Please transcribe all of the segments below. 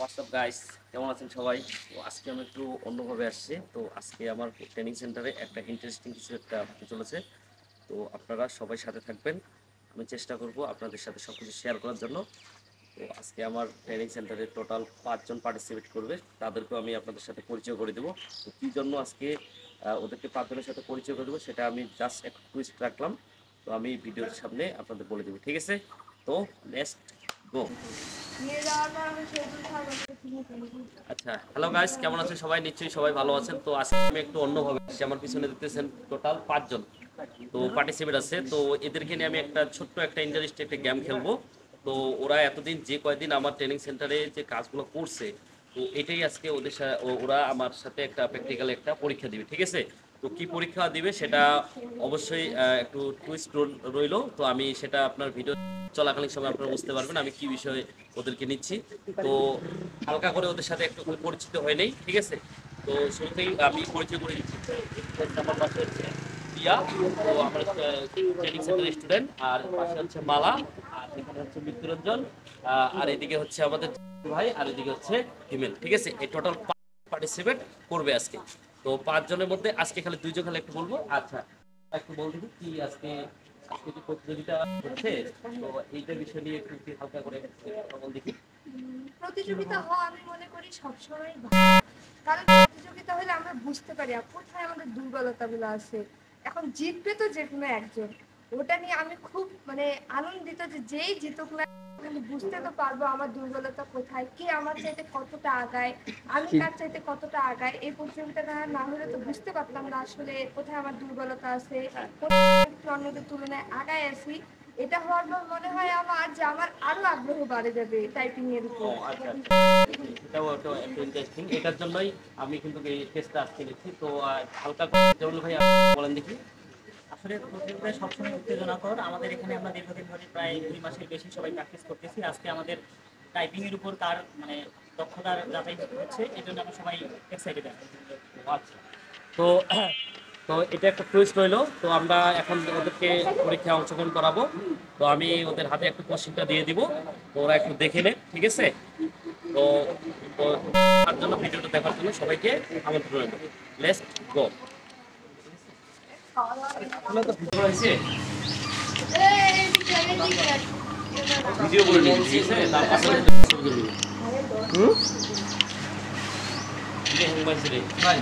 WhatsApp guys, কেমন আছেন সবাই? তো আজকে আমি একটু অন্যভাবে আসছি। তো আজকে আমার ট্রেনিং সেন্টারে একটা ইন্টারেস্টিং কিছু একটা হতে চলেছে। তো আপনারা সবাই সাথে থাকবেন। আমি চেষ্টা করব আপনাদের সাথে সব কিছু শেয়ার করার জন্য। তো আজকে আমার ট্রেনিং সেন্টারে টোটাল 5 জন পার্টিসিপেট করবে। তাদেরকেও আমি আপনাদের সাথে পরিচয় করে দেবো। তো কী জন্য আজকে ওদেরকে 5 জনের সাথে পরিচয় করে দেবো সেটা আমি জাস্ট একটু টুইস্ট রাখলাম। তো আমি ভিডিওর সামনে আপনাদের বলে দেবো, ঠিক আছে? তো নেক্সট গো। আচ্ছা, হ্যালো গাইস, কেমন আছেন সবাই? নিশ্চয়ই সবাই ভালো আছেন। তো আজকে আমি একটু অন্যভাবে আসছি। আমার পিছনে দেখতেছেন টোটাল 5 জন তো পার্টিসিপেট আছে। তো এদেরকে নিয়ে আমি একটা ছোট্ট একটা ইন্টারেস্টিং একটা গেম খেলবো। তো ওরা এতদিন যে কয়দিন আমার ট্রেনিং সেন্টারে যে কাজগুলো করছে, তো এটাই আজকে ওরা আমার সাথে একটা প্র্যাকটিক্যাল একটা পরীক্ষা দিবে, ঠিক আছে? তো কি পরীক্ষা দিবে সেটা অবশ্যই একটু টুইস্ট রইলো। তো আমি সেটা আপনার ভিডিও চলাকালীন সময় আপনারা বুঝতে পারবেন আমি কি বিষয়ে ওদেরকে নিচ্ছি। তো হালকা করে ওদের সাথে একটু পরিচিত হয়ে নেই, ঠিক আছে? তো শুরুতেই আমি পরিচয় করে দিচ্ছি। আমার পাশে হচ্ছে প্রিয়া, তো আমার ট্রেনিং সেন্টারের স্টুডেন্ট। আর পাশে হচ্ছে মালা, আর এখানে হচ্ছে মৃত্যুরঞ্জন, আর এদিকে হচ্ছে আমাদের ভাই, আর এদিকে হচ্ছে হিমেল, ঠিক আছে? এই টোটাল পার্টিসিপেট করবে আজকে। তো 5 জনের মধ্যে আজকে খালি 2 জন খালি একটু বলবো। আচ্ছা, একটু বল দেখি কি আজকে আজকে যে প্রতিযোগিতা হচ্ছে, তো এইটা বিষয় নিয়ে একটু কি হালকা করে বল দেখি। প্রতিযোগিতা হওয়া আমি মনে করি সবসময় ভালো। কারণ প্রতিযোগিতা হলে আমরা বুঝতে পারি কোথায় আমাদের দুর্বলতাগুলো আছে। এখন জিতবে তো যে কোনো একজন, ওটা নিয়ে আমি খুব আনন্দিত যে যেই জিতুক না কিন্তু বুঝতে তো পারবো আমার দুর্বলতা কোথায়, কে আমার চাইতে কতটা আগায়, আমি কার চাইতে কতটা আগায়। এই প্রতিযোগিতাটা না হলে তো বুঝতে পারতাম না আসলে কোথায় আমার দুর্বলতা আছে, কোথায় একটু অন্যদের তুলনায় আগায় আছি। এটা হওয়ার পর মনে হয় আমার যে আমার আরো আগ্রহ বাড়ে যাবে টাইপিং এর উপর। আচ্ছা, এটাও একটা একটু ইন্টারেস্টিং। এটার জন্যই আমি কিন্তু এই টেস্টটা আজকে নিচ্ছি। তো হালকা করে জরুল ভাই বলেন দেখি। আসলে প্রতিযোগিতায় সবসময় উত্তেজনাকর। আমাদের এখানে আমরা দীর্ঘদিন ধরে প্রায় 2 মাসের বেশি সবাই প্র্যাকটিস করতেছি। আজকে আমাদের টাইপিং এর উপর কার দক্ষতার যাচাই হচ্ছে, এই জন্য আমরা সবাই এক্সাইটেড আছি। আচ্ছা, তো তো এটা একটা টুইস্ট রইলো। তো আমরা এখন ওদেরকে পরীক্ষায় অংশগ্রহণ করাবো। তো আমি ওদের হাতে একটু কোশ্চেনটা দিয়ে দিব, তো ওরা একটু দেখে নেন, ঠিক আছে? তো তো তার জন্য ভিডিওটা দেখার জন্য সবাইকে আমন্ত্রণ রইল। Let's go. হয়েছে ভিডিও করে নিন, ঠিক আছে? তার পাশাপাশি ভাই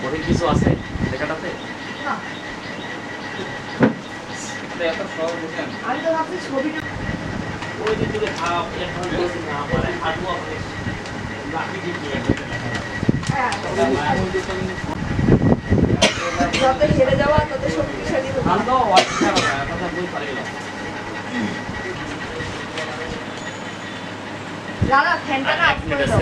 কঠিন কিছু আছে লেখাটাতে? এত সহজ বুঝেন। আমি তো ভাবছি ছবিটা ওই যে তুমি ভাব এখন বলছি না মানে আদু আপনি লাকি কি যত হেরে যাওয়া তত শক্তিশালী হবে। ভালো ওয়াটসঅ্যাপ কথা বই পারে না। দাদা ফ্যানটা না অফ করে দাও।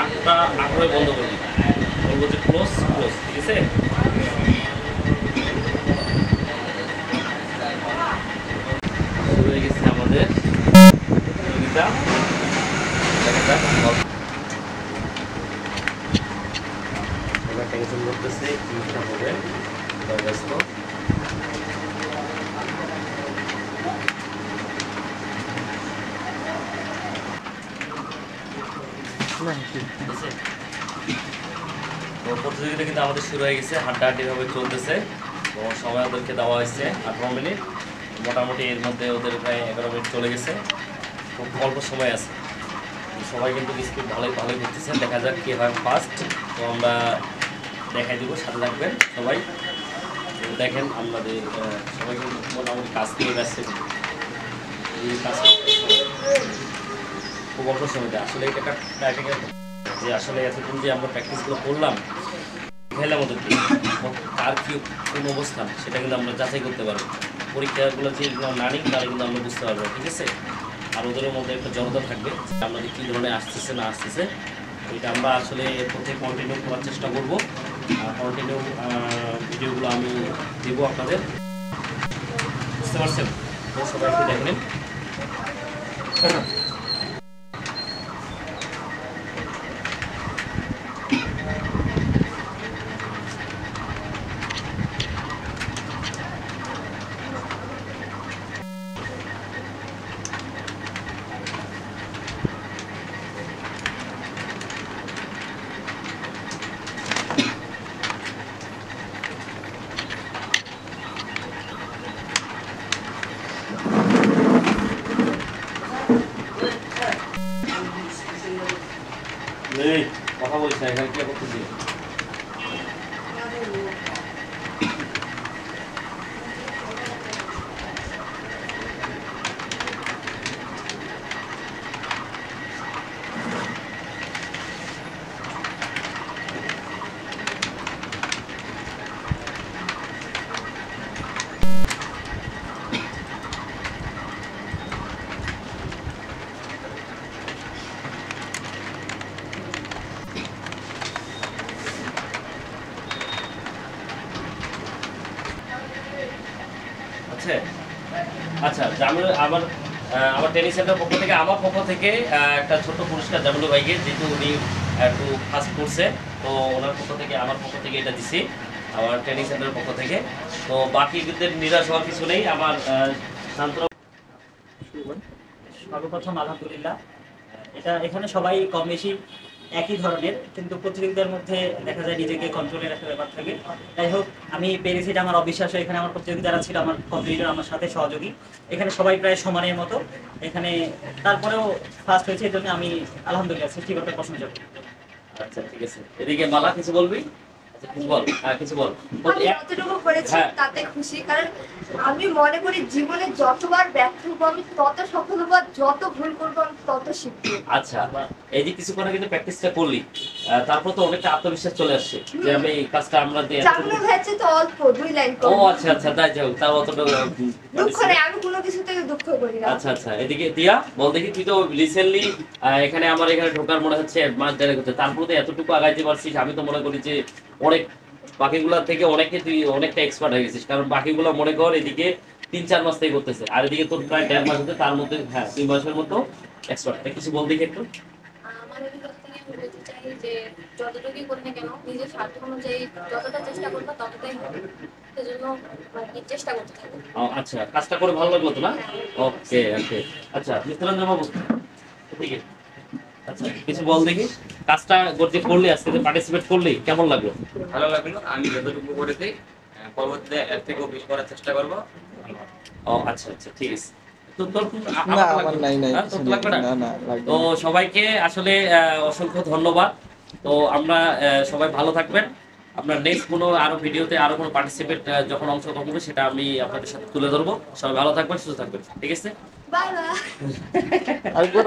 আটটা আগ্রহ বন্ধ করি, বলবো যে ক্লোজ ক্লোজ, ঠিক আছে? শুরু হয়ে গেছে আমাদের প্রতিযোগিতা। দেখা যাক সবাই টেনশন করতেছে কি হবে, ব্যস্ত। তো প্রতিযোগিতা কিন্তু আমাদের শুরু হয়ে গেছে, হাড্ডাহাড্ডিভাবে চলতেছে। তো সময় ওদেরকে দেওয়া হয়েছে 18 মিনিট। মোটামুটি এর মধ্যে ওদের প্রায় 11 মিনিট চলে গেছে, খুব অল্প সময় আছে। সবাই কিন্তু স্পিড ভালোই ভালোই করতেছে। দেখা যাক কে হয় ফার্স্ট। তো আমরা দেখাই দেবো, সাথে থাকবেন সবাই। তো দেখেন আমাদের সবাই কিন্তু মোটামুটি কাজ করে ব্যস্ত। এই কাজ খুব অল্প সময়তে আসলে এটা একটা যে আসলে এতদিন যে আমরা প্র্যাকটিসগুলো করলাম খেলাম ওদেরকে, কার কী কোন অবস্থান সেটা কিন্তু আমরা যাচাই করতে পারবো। পরীক্ষাগুলো যে না নিই তারা কিন্তু আমরা বুঝতে পারবো, ঠিক আছে? আর ওদের মধ্যে একটা জড়তা থাকবে আমাদের কী ধরনের আসতেছে না আসতেছে। এটা আমরা আসলে প্রত্যেক কন্টিনিউ করার চেষ্টা করবো। কন্টিনিউ ভিডিওগুলো আমি দেবো আপনাদের। বুঝতে পারছেন? তো সবাই একটু দেখে নিন। এই কথা বলছি না, এখানে কি করতেছি? আচ্ছা আচ্ছা, জামিল আমার টেনিস সেন্টার পক্ষ থেকে, আমার পক্ষ থেকে একটা ছোট্ট পুরস্কার জামিল ভাইকে, যেহেতু উনি একটু ফার্স্ট করছে, তো ওনার পক্ষ থেকে, আমার পক্ষ থেকে এটা দিছি আমার ট্রেনিং সেন্টারের পক্ষ থেকে। তো বাকিদের নিরাশ হওয়ার কিছু নেই। আমার শান্ত সর্বপ্রথম আলহামদুলিল্লাহ, এটা এখানে সবাই কম বেশি একই ধরনের, কিন্তু প্রতিযোগিতার মধ্যে দেখা যায় নিজেকে কন্ট্রোলের একটা ব্যাপার থাকে। যাই হোক, আমি পেরেছি, এটা আমার অবিশ্বাস। এখানে আমার প্রতিযোগী যারা ছিল, আমার কম্পিটিটর, আমার সাথে সহযোগী, এখানে সবাই প্রায় সমানের মতো। এখানে তারপরেও ফার্স্ট হয়েছে, এই জন্য আমি আলহামদুলিল্লাহ সৃষ্টিকর্তার প্রশংসা করি। আচ্ছা ঠিক আছে, এদিকে মালা কিছু বলবি? আচ্ছা কিছু বল, হ্যাঁ কিছু বল। আমি যতটুকু করেছি হ্যাঁ। তাতে খুশি, কারণ আমি মনে করি জীবনে যতবার ব্যর্থ হবো আমি তত সফল হবো, আর যত ভুল করবো আমি তত শিখবো। আচ্ছা, এই যে কিছুক্ষণ আগে কিন্তু প্র্যাকটিসটা করলি, তারপর তো অনেকটা আত্মবিশ্বাস চলে আসছে যে আমি এই কাজটা আমরা দিয়ে। জামিল হয়েছে তো অল্প 2 লাইন ও কম। আচ্ছা আচ্ছা, তাই যাও, তাও অতটা দুঃখ নেই, আমি কোনো কিছু থেকে দুঃখ করি না। আচ্ছা আচ্ছা, এদিকে দিয়া বল দেখি, তুই তো রিসেন্টলি এখানে আমার এখানে ঢোকার মনে হচ্ছে মাস দেড়েক হচ্ছে, তারপরে তো এতটুকু আগাইতে পারছিস, আমি তো মনে করি যে অনেক বাকিগুলোর থেকে অনেকে তুই অনেকটা এক্সপার্ট হয়ে গেছিস। কারণ বাকিগুলো মনে কর এদিকে 3-4 মাস থেকে করতেছে, আর এদিকে তোর প্রায় 1.5 মাস হচ্ছে, তার মধ্যে হ্যাঁ 3 মাসের মতো এক্সপার্ট। কিছু বল দেখি একটু। আমার অভিজ্ঞতা থেকে আমি বলতে চাই যে যতটুকুই করি না কেন নিজের স্বার্থ অনুযায়ী যতটা চেষ্টা করবো ততটাই হবে, সেজন্য মানে চেষ্টা করতে থাকবো। আচ্ছা, কাজটা করে ভালো লাগলো তো না? ওকে ওকে। আচ্ছা মিত্ররঞ্জন বাবু, ঠিক আছে। আচ্ছা কিছু বল দেখি, কাজটা যে করলি, আজকে যে পার্টিসিপেট করলি, কেমন লাগলো? ভালো লাগলো। আমি যতটুকু করেছি পরবর্তীতে এর থেকেও বেশি করার চেষ্টা করবো। ও আচ্ছা আচ্ছা, ঠিক আছে। তো তোর না আমার নাই নাই হ্যাঁ, কিছু তোর নেই। লাগবে না? না না লাগবে তো না। সবাইকে আসলে অসংখ্য ধন্যবাদ। তো আমরা সবাই ভালো থাকবেন। আমরা নেক্সট কোনো আরো ভিডিওতে আরো কোনো পার্টিসিপেট যখন অংশগ্রহণ করবে সেটা আমি আপনাদের সাথে তুলে ধরবো। সবাই ভালো থাকবেন, সুস্থ থাকবেন, ঠিক আছে? Bye bye. আরেকবার